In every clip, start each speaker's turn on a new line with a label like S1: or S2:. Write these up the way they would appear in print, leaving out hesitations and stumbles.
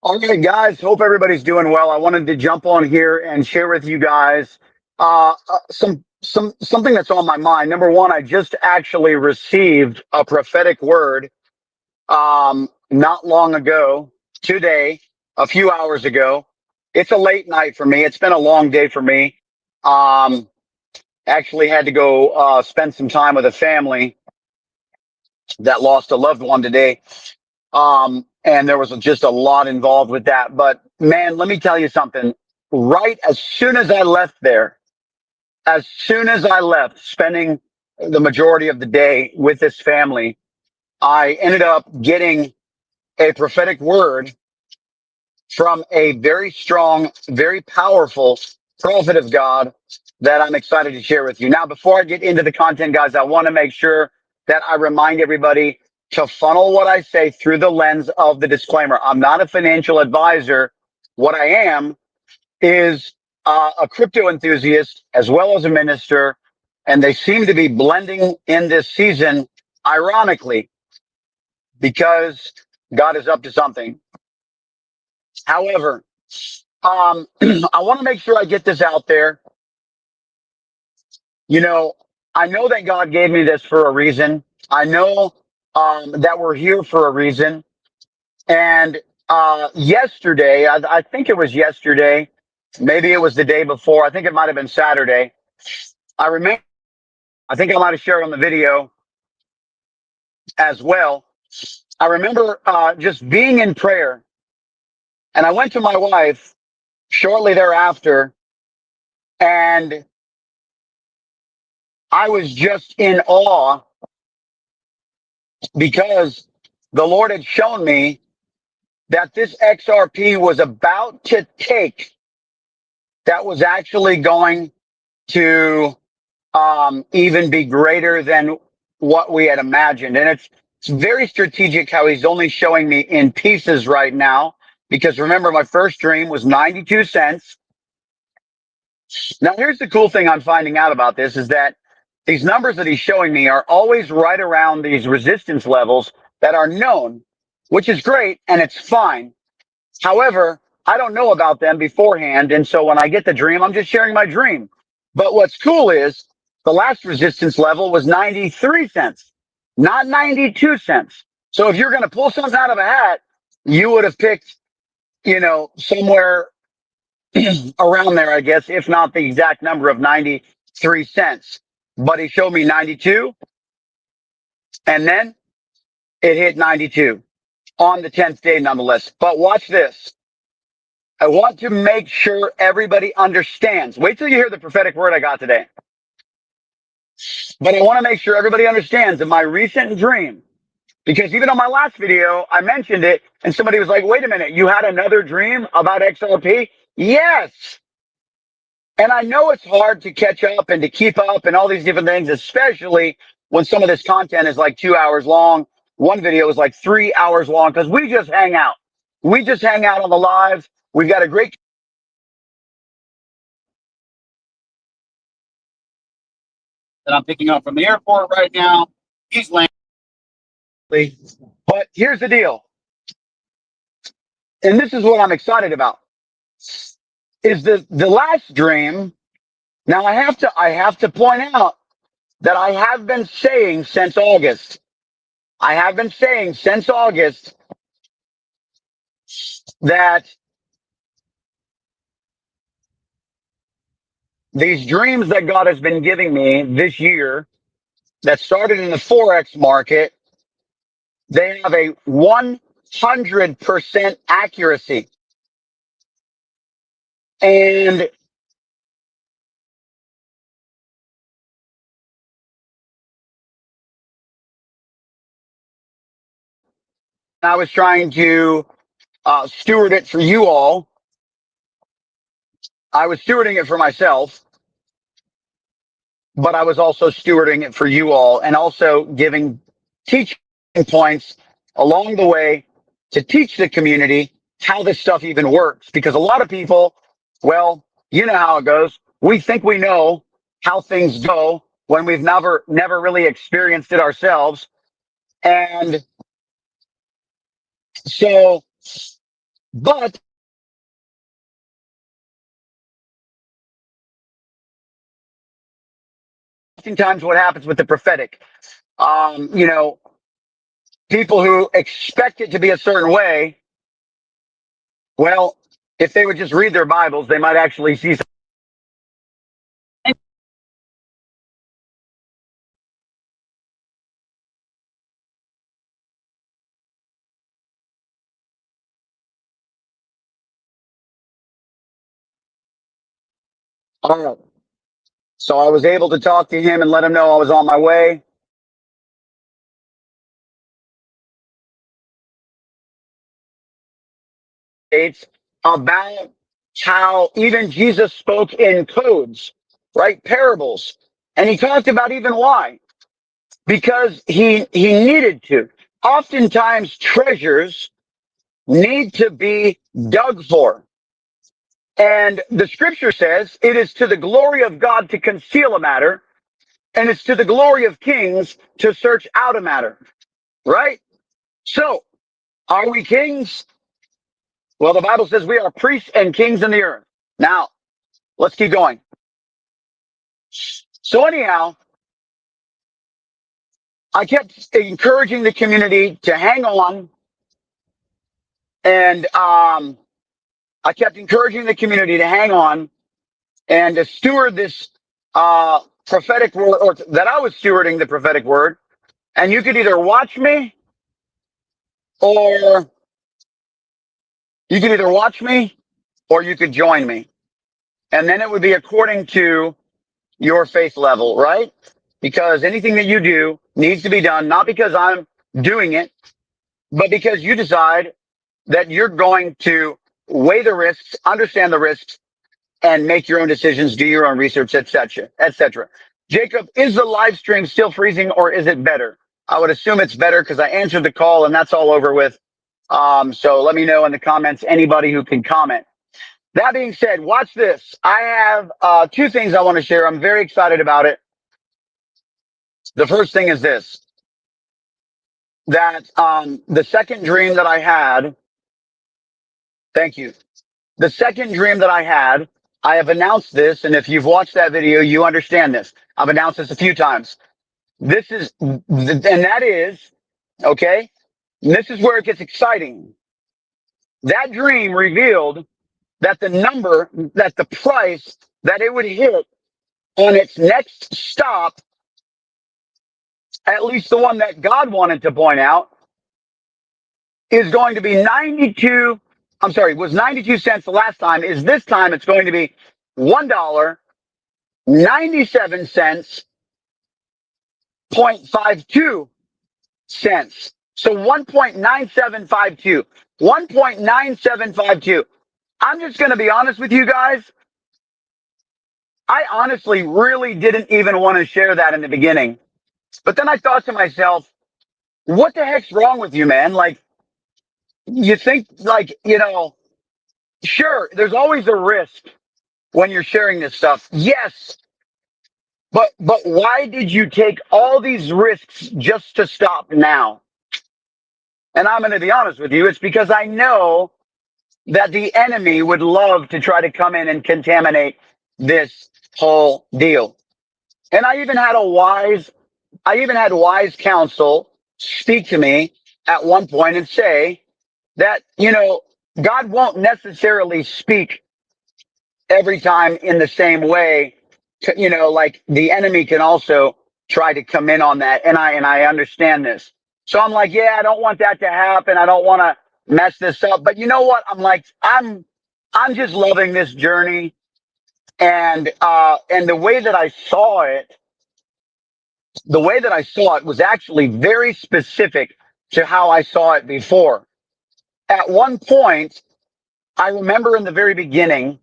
S1: All right, guys. Hope everybody's doing well. I wanted to jump on here and share with you guys something that's on my mind. Number one, I just actually received a prophetic word not long ago, today, a few hours ago. It's a late night for me. It's been a long day for me. Um, Actually had to go spend some time with a family that lost a loved one today. And there was just a lot involved with that. But man, let me tell you something. Right as soon as I left there, as soon as I left, spending the majority of the day with this family, I ended up getting a prophetic word from a very strong, very powerful prophet of God that I'm excited to share with you. Now, before I get into the content, guys, I want to make sure that I remind everybody to funnel what I say through the lens of the disclaimer. I'm not a financial advisor. What I am is a crypto enthusiast as well as a minister, and they seem to be blending in this season, ironically, because God is up to something. However, I want to make sure I get this out there. You know, I know that God gave me this for a reason. I know that we're here for a reason. And yesterday, I think it was yesterday, maybe it was the day before. I think it might have been Saturday. I remember, I think I might have shared on the video as well. I remember just being in prayer, and I went to my wife shortly thereafter, and I was just in awe because the Lord had shown me that this XRP was about to take, that was actually going to even be greater than what we had imagined. And it's very strategic how he's only showing me in pieces right now, because remember, my first dream was 92 cents. Now, here's the cool thing I'm finding out about this is that these numbers that he's showing me are always right around these resistance levels that are known, which is great and it's fine. However, I don't know about them beforehand. And so when I get the dream, I'm just sharing my dream. But what's cool is the last resistance level was 93 cents, not 92 cents. So if you're going to pull something out of a hat, you would have picked, somewhere around there, I guess, if not the exact number of 93 cents. But he showed me 92, and then it hit 92 on the 10th day, nonetheless. But watch this. I want to make sure everybody understands. Wait till you hear the prophetic word I got today. But I want to make sure everybody understands in my recent dream, because even on my last video, I mentioned it, and somebody was like, wait a minute, you had another dream about XRP? Yes. And I know it's hard to catch up and to keep up and all these different things, especially when some of this content is like 2 hours long. One video is like 3 hours long because we just hang out. We just hang out on the live. We've got a great that I'm picking up from the airport right now. He's landing. But here's the deal. And this is what I'm excited about. Is the last dream. Now I have to point out that I have been saying since August. I have been saying since August that these dreams that God has been giving me this year that started in the Forex market, they have a 100% accuracy. And I was trying to steward it for you all. I was stewarding it for myself, but I was also stewarding it for you all and also giving teaching points along the way to teach the community how this stuff even works. Because a lot of people, well, you know how it goes. We think we know how things go when we've never really experienced it ourselves. And so But oftentimes what happens with the prophetic, you know, people who expect it to be a certain way, well, if they would just read their Bibles, they might actually see something. All right. So I was able to talk to him and let him know I was on my way. It's about how even Jesus spoke in codes, right? Parables. And he talked about even why. Because he needed to. Oftentimes treasures need to be dug for. And the scripture says it is to the glory of God to conceal a matter, and it's to the glory of kings to search out a matter, right? So, are we kings? Well, the Bible says we are priests and kings in the earth. Now, let's keep going. So, anyhow, I kept encouraging the community to hang on, and I kept encouraging the community to hang on and to steward this prophetic word, or that I was stewarding the prophetic word. And you could either watch me, or you could either watch me or you could join me. And then it would be according to your faith level, right? Because anything that you do needs to be done, not because I'm doing it, but because you decide that you're going to weigh the risks, understand the risks, and make your own decisions, do your own research, etc., etc. Jacob, is the live stream still freezing or is it better? I would assume it's better because I answered the call and that's all over with. So let me know in the comments, anybody who can comment. That being said, watch this. I have two things I want to share. I'm very excited about it. The first thing is this, that the second dream that I had, thank you. The second dream that I had, I have announced this, and if you've watched that video, you understand this. I've announced this a few times. This is, and that is, okay, this is where it gets exciting. That dream revealed that the number, that the price that it would hit on its next stop, at least the one that God wanted to point out, is going to be 92. I'm sorry, was 92 cents the last time. Is this time it's going to be $1.97 0.52 cents. So 1.9752. 1.9752. I'm just going to be honest with you guys. I honestly really didn't even want to share that in the beginning. But then I thought to myself, what the heck's wrong with you, man? Like, you think, like, sure, there's always a risk when you're sharing this stuff. Yes. But why did you take all these risks just to stop now? And I'm going to be honest with you. It's because I know that the enemy would love to try to come in and contaminate this whole deal. And I even had wise counsel speak to me at one point and say that, God won't necessarily speak every time in the same way. Like the enemy can also try to come in on that. And I understand this. So I'm like, yeah, I don't want that to happen. I don't want to mess this up. But you know what? I'm like, I'm just loving this journey. And the way that I saw it, was actually very specific to how I saw it before. At one point, I remember in the very beginning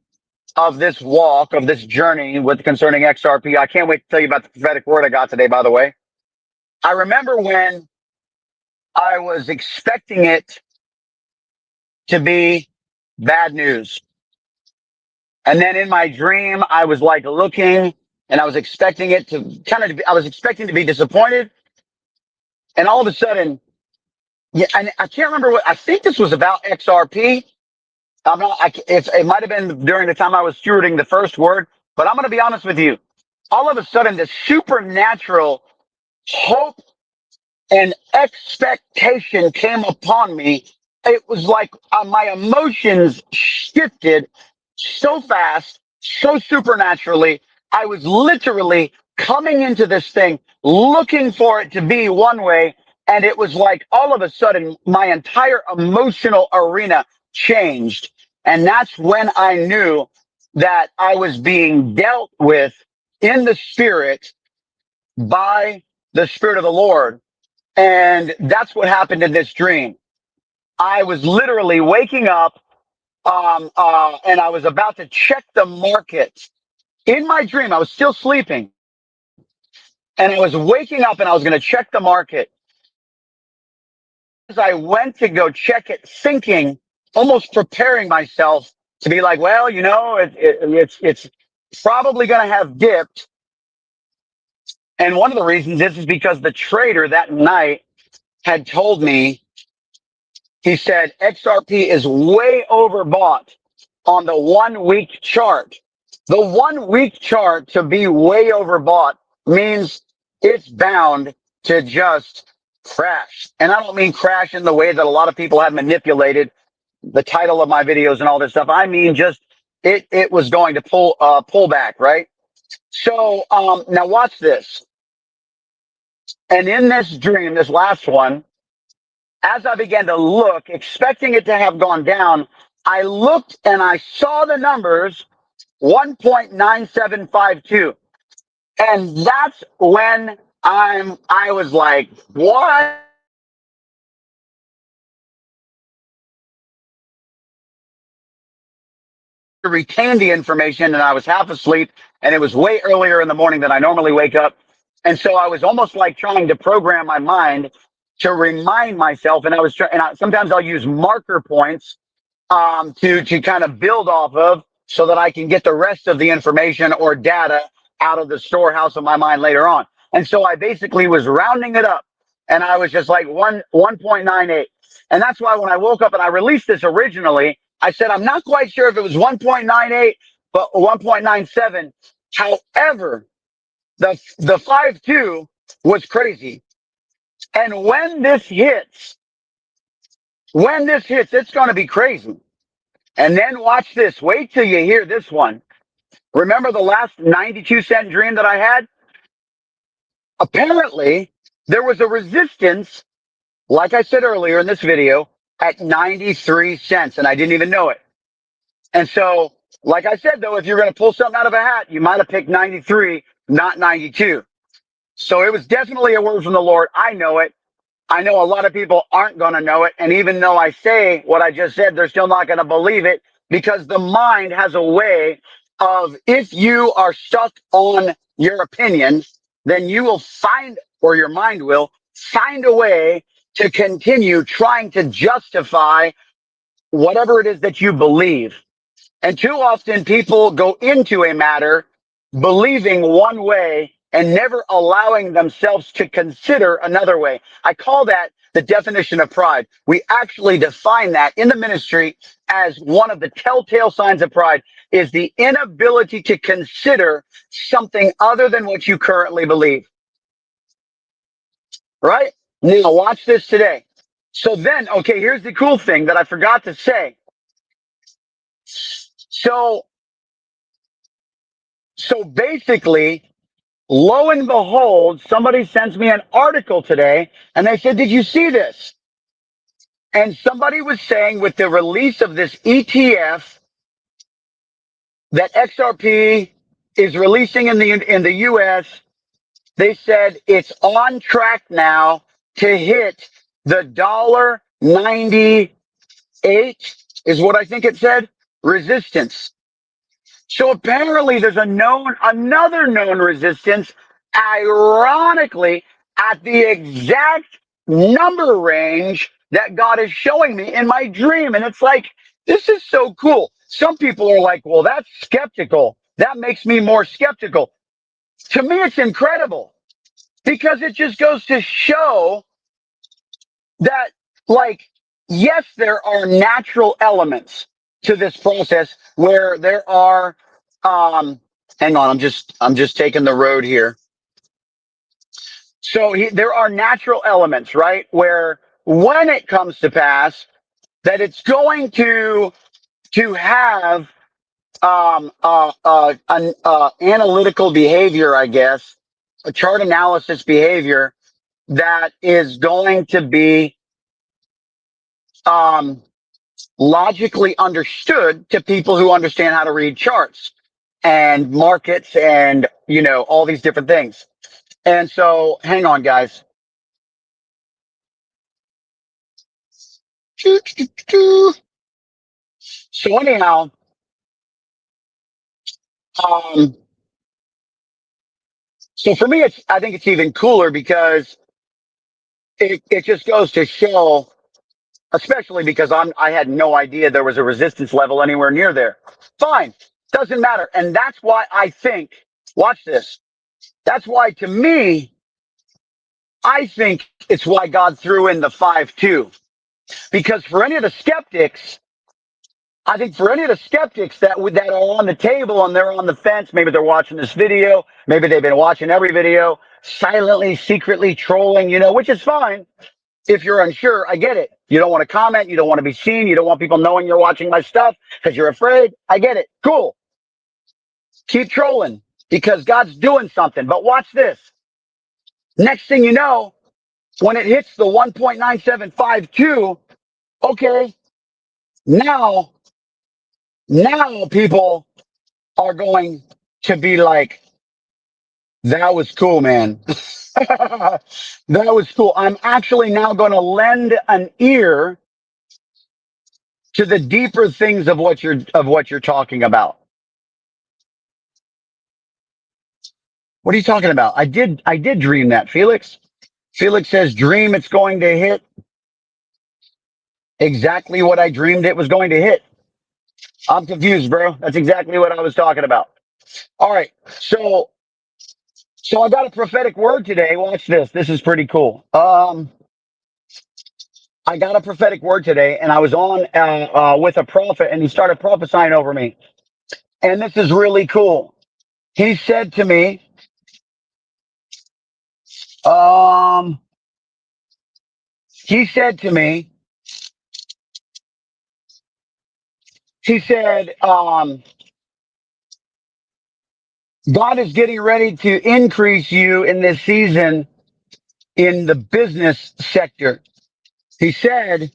S1: of this walk, of this journey with concerning XRP, I can't wait to tell you about the prophetic word I got today, by the way. I remember when I was expecting it to be bad news. And then in my dream, I was like looking and I was expecting it to I was expecting to be disappointed. And all of a sudden, yeah, and I can't remember I think this was about XRP. I'm not, it might have been during the time I was stewarding the first word, but I'm going to be honest with you. All of a sudden, this supernatural hope and expectation came upon me. It was like my emotions shifted so fast, so supernaturally. I was literally coming into this thing looking for it to be one way. And it was like all of a sudden, my entire emotional arena changed. And that's when I knew that I was being dealt with in the spirit by the Spirit of the Lord. And that's what happened in this dream. I was literally waking up, and I was about to check the market. In my dream, I was still sleeping, and I was waking up, and I was going to check the market. As I went to go check it, thinking, almost preparing myself to be like, well, it's probably going to have dipped. And one of the reasons is because the trader that night had told me, he said XRP is way overbought on the 1 week chart. The 1 week chart to be way overbought means it's bound to just crash. And I don't mean crash in the way that a lot of people have manipulated the title of my videos and all this stuff. I mean just it was going to pull back, right? So now watch this. And in this dream, this last one, as I began to look, expecting it to have gone down, I looked and I saw the numbers 1.9752. And that's when I was like, what? To retain the information, and I was half asleep, and it was way earlier in the morning than I normally wake up. And so I was almost like trying to program my mind to remind myself. And I was trying, and sometimes I'll use marker points to kind of build off of so that I can get the rest of the information or data out of the storehouse of my mind later on. And so I basically was rounding it up, and I was just like 1.98. And that's why when I woke up and I released this originally, I said, I'm not quite sure if it was 1.98, but 1.97. However, the 5.2 was crazy. And when this hits, it's going to be crazy. And then watch this. Wait till you hear this one. Remember the last 92-cent dream that I had? Apparently, there was a resistance, like I said earlier in this video, at 93 cents, and I didn't even know it. And so, like I said, though, if you're going to pull something out of a hat, you might have picked 93, not 92. So it was definitely a word from the Lord. I know it. I know a lot of people aren't going to know it. And even though I say what I just said, they're still not going to believe it, because the mind has a way of, if you are stuck on your opinion, then you will find, or your mind will find a way to continue trying to justify whatever it is that you believe. And too often people go into a matter believing one way and never allowing themselves to consider another way. I call that the definition of pride. We actually define that in the ministry as one of the telltale signs of pride is the inability to consider something other than what you currently believe. Right? Now watch this today. So then, okay, here's the cool thing that I forgot to say. So basically, lo and behold, somebody sends me an article today and they said, did you see this? And somebody was saying with the release of this ETF that XRP is releasing in the US, they said it's on track now to hit the $1.98 is what I think it said, resistance. So apparently there's another known resistance, ironically, at the exact number range that God is showing me in my dream. And it's like, this is so cool. Some people are like, well, that's skeptical. That makes me more skeptical. To me, it's incredible because it just goes to show that, like, yes, there are natural elements. to this process where there are, hang on, I'm just taking the road here. So there are natural elements, right? Where when it comes to pass, that it's going to have an analytical behavior, I guess, a chart analysis behavior that is going to be logically understood to people who understand how to read charts and markets and, you know, all these different things. And so, hang on, guys. So anyhow, um, so for me, I think it's even cooler because it just goes to show, especially because I had no idea there was a resistance level anywhere near there. Fine. Doesn't matter. And that's why I think, watch this. That's why to me, I think it's why God threw in the 5-2, because for any of the skeptics, I think for any of the skeptics that are on the table and they're on the fence, maybe they're watching this video, maybe they've been watching every video, silently, secretly trolling, you know, which is fine. If you're unsure, I get it. You don't want to comment. You don't want to be seen. You don't want people knowing you're watching my stuff because you're afraid. I get it. Cool. Keep trolling because God's doing something. But watch this. Next thing you know, when it hits the 1.9752, okay, now people are going to be like, that was cool, man. That was cool. I'm actually now going to lend an ear to the deeper things of what you're talking about. What are you talking about? I did dream that, Felix. Felix says, dream it's going to hit exactly what I dreamed it was going to hit. I'm confused, bro. That's exactly what I was talking about. All right. So I got a prophetic word today. Watch this. This is pretty cool. I got a prophetic word today, and I was on with a prophet, and he started prophesying over me. And this is really cool. He said to me, he said to me, he said, God is getting ready to increase you in this season in the business sector. He said,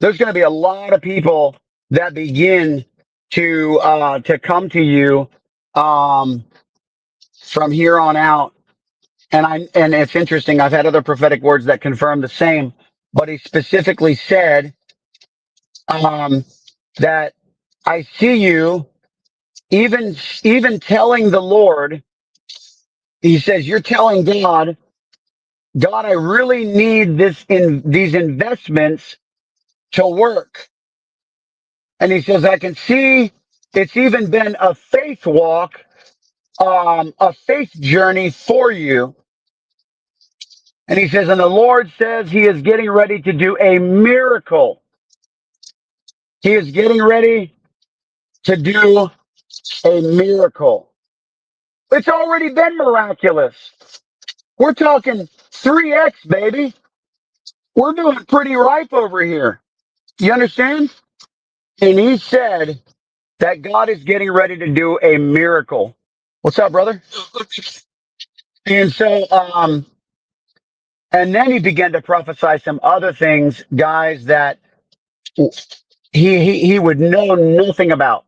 S1: there's going to be a lot of people that begin to come to you from here on out. And it's interesting. I've had other prophetic words that confirm the same, but he specifically said that I see you even telling the Lord. He says you're telling God, I really need these investments to work. And he says, I can see it's even been a faith walk, a faith journey for you. And he says, and the Lord says he is getting ready to do a miracle. He is getting ready to do a miracle. It's already been miraculous. We're talking 3x, baby. We're doing pretty ripe over here. You understand? And he said that God is getting ready to do a miracle. What's up, brother? And so, and then he began to prophesy some other things, guys, that he would know nothing about.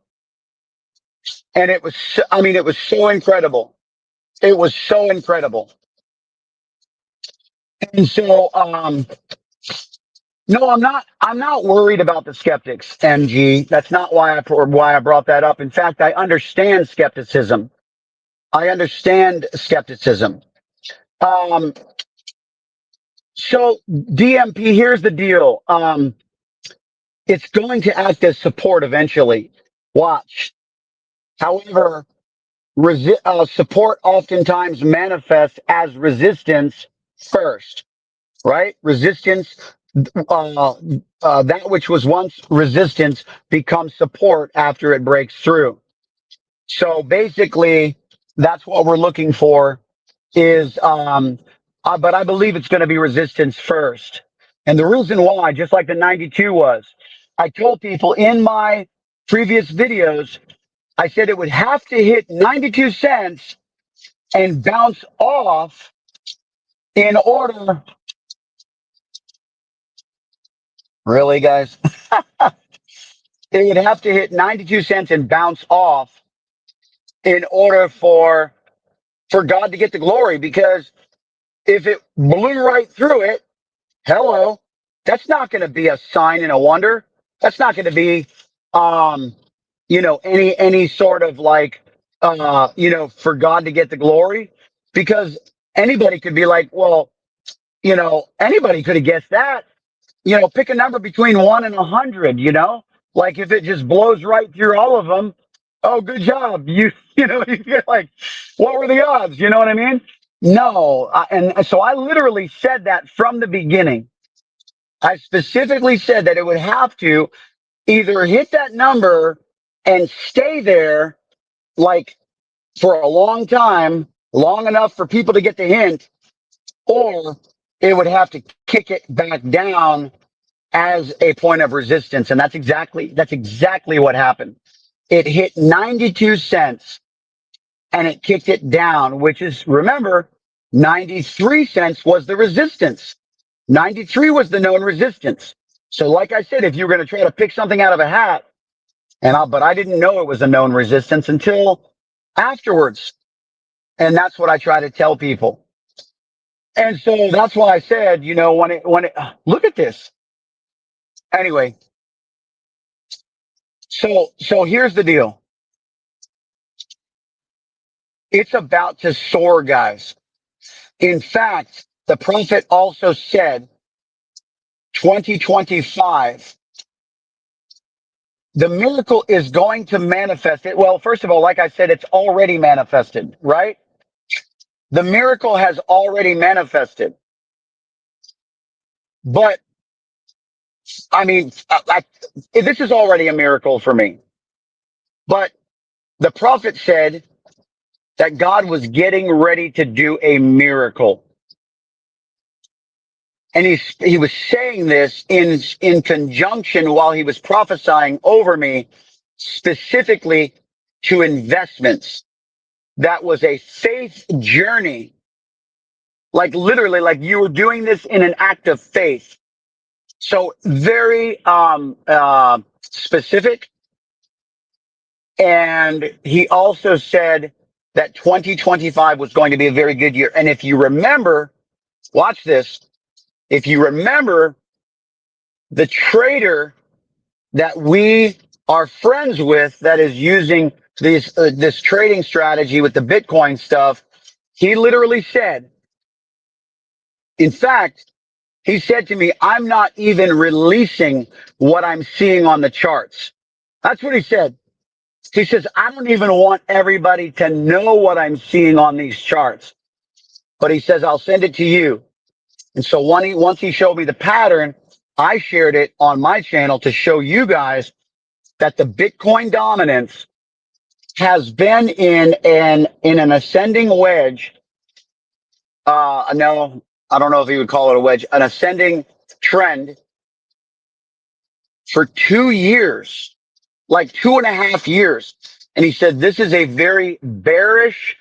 S1: And it was, it was so incredible. It was so incredible. And so, no, I'm not worried about the skeptics, MG. That's not why I brought that up. In fact, I understand skepticism. I understand skepticism. So DMP, here's the deal. It's going to act as support eventually. Watch. However, support oftentimes manifests as resistance first, right? Resistance that which was once resistance becomes support after it breaks through. So basically, that's what we're looking for is, but I believe it's going to be resistance first. And the reason why, just like the 92 was, I told people in my previous videos, I said it would have to hit 92 cents and bounce off in order. Really, guys? It would have to hit 92 cents and bounce off in order for God to get the glory. Because if it blew right through it, hello, that's not going to be a sign and a wonder. That's not going to be, um, any sort of like, for God to get the glory, because anybody could be like, well, anybody could have guessed that. Pick a number between 1 and 100. Like if it just blows right through all of them. Oh, good job. You're like, what were the odds? You know what I mean? No. And so I literally said that from the beginning. I specifically said that it would have to either hit that number and stay there like for a long time, long enough for people to get the hint, or it would have to kick it back down as a point of resistance. And that's exactly what happened. It hit 92 cents and it kicked it down, which is, remember, 93 cents was the resistance. 93 was the known resistance. So like I said, if you were going to try to pick something out of a hat, but I didn't know it was a known resistance until afterwards. And that's what I try to tell people. And so that's why I said, look at this. Anyway, so here's the deal. It's about to soar, guys. In fact, the prophet also said 2025, the miracle is going to manifest it. Well, first of all, like I said, it's already manifested, right? The miracle has already manifested. But I mean, this is already a miracle for me. But the prophet said that God was getting ready to do a miracle. And he was saying this in conjunction while he was prophesying over me, specifically to investments. That was a faith journey. Like literally, like you were doing this in an act of faith. So very specific. And he also said that 2025 was going to be a very good year. And if you remember, watch this. If you remember, the trader that we are friends with that is using this trading strategy with the Bitcoin stuff, he literally said, in fact, he said to me, I'm not even releasing what I'm seeing on the charts. That's what he said. He says, I don't even want everybody to know what I'm seeing on these charts. But he says, I'll send it to you. And so once he showed me the pattern, I shared it on my channel to show you guys that the Bitcoin dominance has been in an ascending wedge. No, I don't know if he would call it a wedge, an ascending trend for 2 years, like 2.5 years. And he said, this is a very bearish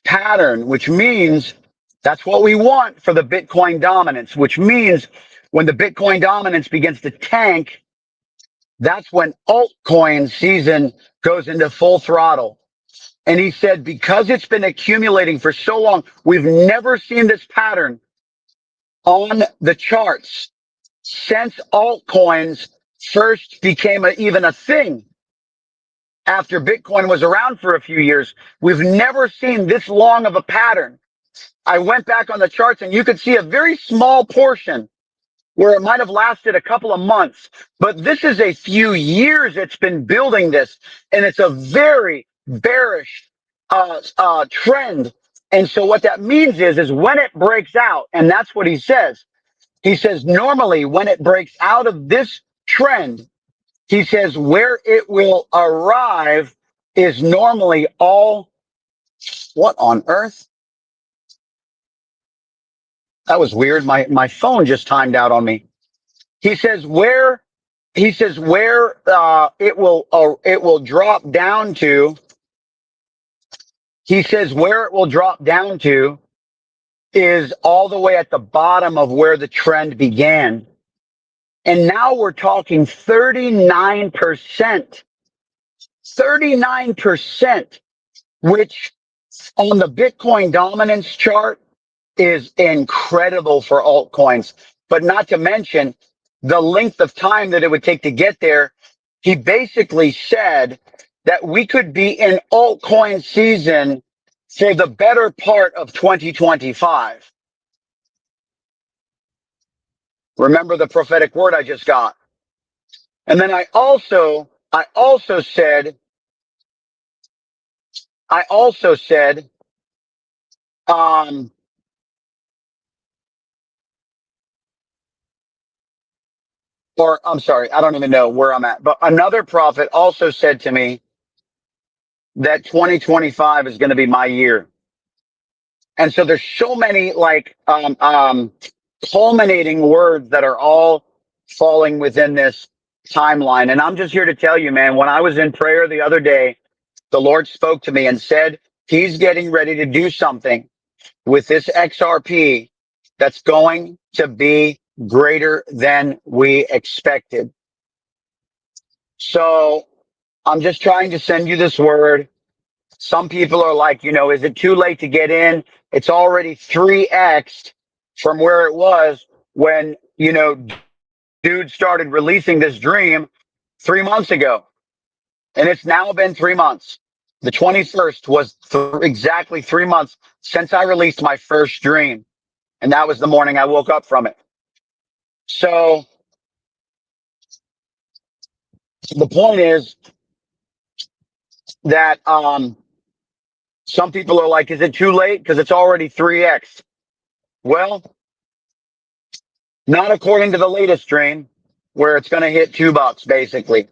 S1: pattern, which means that's what we want for the Bitcoin dominance, which means when the Bitcoin dominance begins to tank, that's when altcoin season goes into full throttle. And he said, because it's been accumulating for so long, we've never seen this pattern on the charts since altcoins first became even a thing. After Bitcoin was around for a few years, we've never seen this long of a pattern. I went back on the charts and you could see a very small portion where it might have lasted a couple of months, but this is a few years it's been building this, and it's a very bearish trend. And so what that means is when it breaks out, and that's what he says, He says, normally when it breaks out of this trend, he says where it will arrive is normally all, what on earth? That was weird. My phone just timed out on me. He says where, it will drop down to, he says where it will drop down to is all the way at the bottom of where the trend began. And now we're talking 39%, 39%, which on the Bitcoin dominance chart is incredible for altcoins, but not to mention the length of time that it would take to get there. He basically said that we could be in altcoin season for the better part of 2025. Remember the prophetic word I just got. And then I also said, um, or I'm sorry, I don't even know where I'm at, but another prophet also said to me that 2025 is going to be my year. And so there's so many like, culminating words that are all falling within this timeline. And I'm just here to tell you, man, when I was in prayer the other day, the Lord spoke to me and said, he's getting ready to do something with this XRP that's going to be greater than we expected. So I'm just trying to send you this word. Some people are like, is it too late to get in? It's already 3x from where it was when, dude started releasing this dream 3 months ago. And it's now been 3 months. The 21st was exactly 3 months since I released my first dream. And that was the morning I woke up from it. So the point is that some people are like, is it too late? Because it's already 3x. Well, not according to the latest dream, where it's going to hit $2 basically.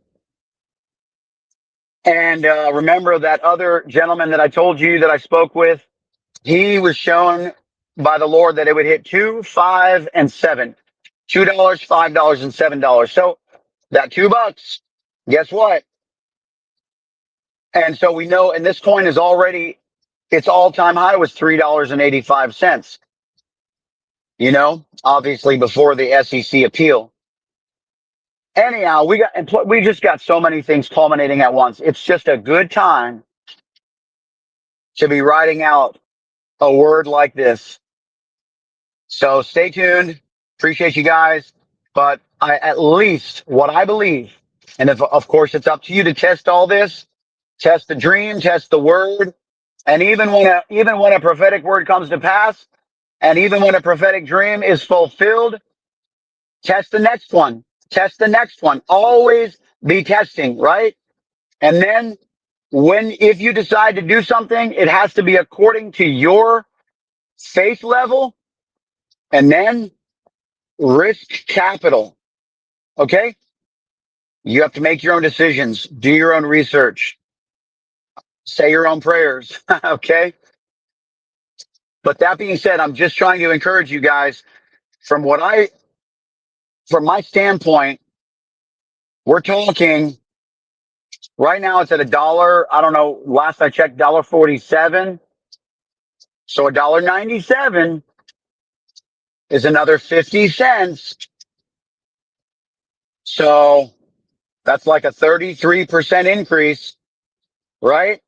S1: And remember that other gentleman that I told you that I spoke with? He was shown by the Lord that it would hit 2, 5, and 7. $2, $5, and $7. So that $2, guess what? And so we know, and this coin is already, its all-time high was $3.85. Obviously before the SEC appeal. Anyhow, we just got so many things culminating at once. It's just a good time to be writing out a word like this. So stay tuned. Appreciate you guys. But at least what I believe, and if, of course, it's up to you to test all this, test the dream, test the word. And even when a prophetic word comes to pass, and even when a prophetic dream is fulfilled, test the next one. Test the next one. Always be testing, right? And then if you decide to do something, it has to be according to your faith level, and then risk capital. Okay? You have to make your own decisions, do your own research, say your own prayers. Okay? But that being said, I'm just trying to encourage you guys from my standpoint, we're talking right now it's at $1. I don't know. Last I checked, $1.47. So $1.97 is another 50 cents. So that's like a 33% increase, right?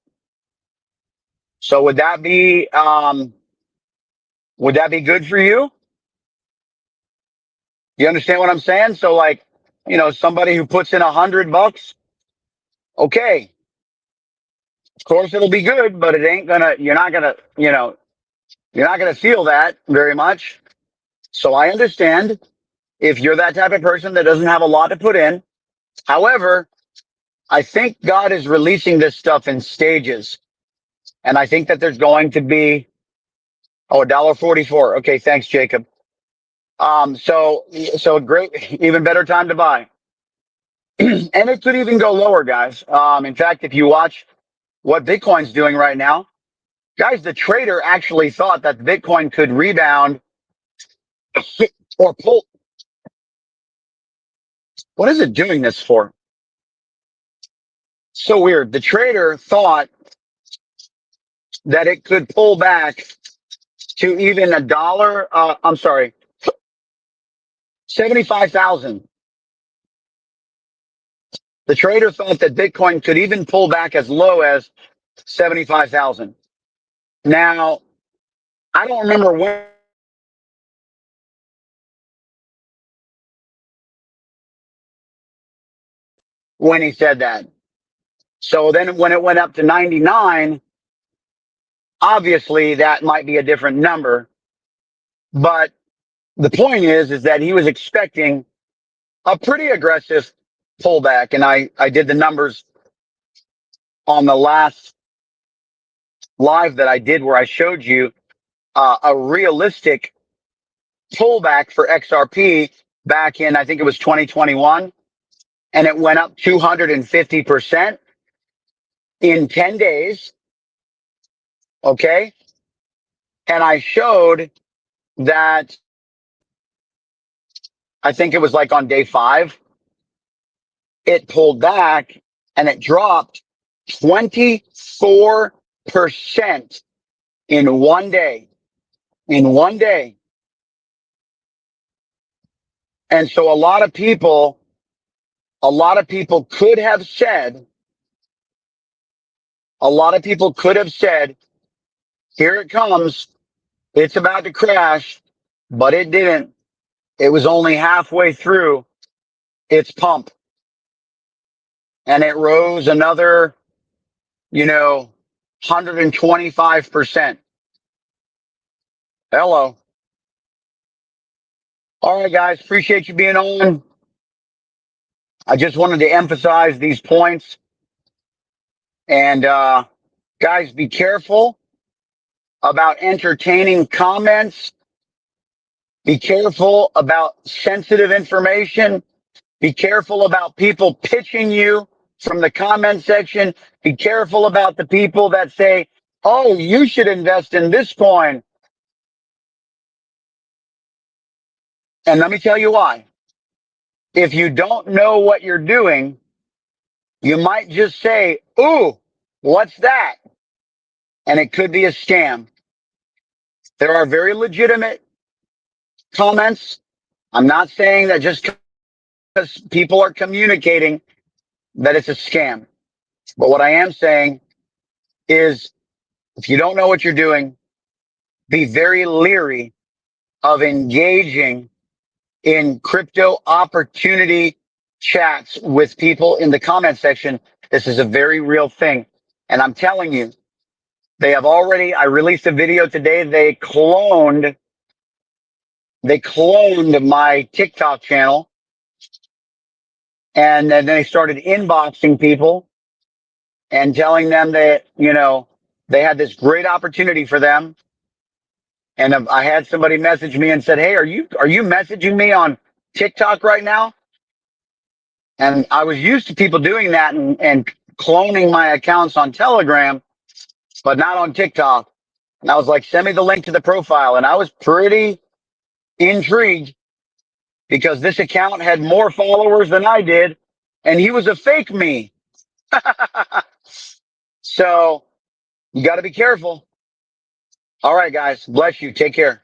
S1: So would that be good for you? You understand what I'm saying? So like, somebody who puts in $100, okay, of course it'll be good, but you're not gonna feel that very much. So I understand if you're that type of person that doesn't have a lot to put in. However, I think God is releasing this stuff in stages. And I think that there's going to be, $1.44. Okay, thanks, Jacob. So great, even better time to buy. And it could even go lower, guys. In fact, if you watch what Bitcoin's doing right now, guys, the trader actually thought that Bitcoin could rebound or pull. What is it doing this for? So weird. The trader thought that it could pull back to even a dollar. I'm sorry, 75,000. The trader thought that Bitcoin could even pull back as low as 75,000. Now, I don't remember when he said that. So then when it went up to 99, obviously that might be a different number. But the point is that he was expecting a pretty aggressive pullback. And I did the numbers on the last live that I did where I showed you a realistic pullback for XRP back in, I think it was 2021, and it went up 250% in 10 days. Okay. And I showed that, I think it was like on day 5, it pulled back and it dropped 24% in one day. In one day. And so a lot of people could have said, here it comes. It's about to crash, but it didn't. It was only halfway through its pump and it rose another, 125%. Hello. All right, guys. Appreciate you being on. I just wanted to emphasize these points. And guys, be careful about entertaining comments. Be careful about sensitive information. Be careful about people pitching you from the comment section. Be careful about the people that say, oh, you should invest in this coin. And let me tell you why. If you don't know what you're doing, you might just say, ooh, what's that? And it could be a scam. There are very legitimate comments. I'm not saying that just because people are communicating that it's a scam. But what I am saying is if you don't know what you're doing, be very leery of engaging in crypto opportunity chats with people in the comment section. This is a very real thing. And I'm telling you, I released a video today. They cloned my TikTok channel. And then they started inboxing people and telling them that, they had this great opportunity for them. And I had somebody message me and said, hey, are you messaging me on TikTok right now? And I was used to people doing that and cloning my accounts on Telegram, but not on TikTok. And I was like, send me the link to the profile. And I was pretty intrigued because this account had more followers than I did. And he was a fake me. So you got to be careful. All right, guys. Bless you. Take care.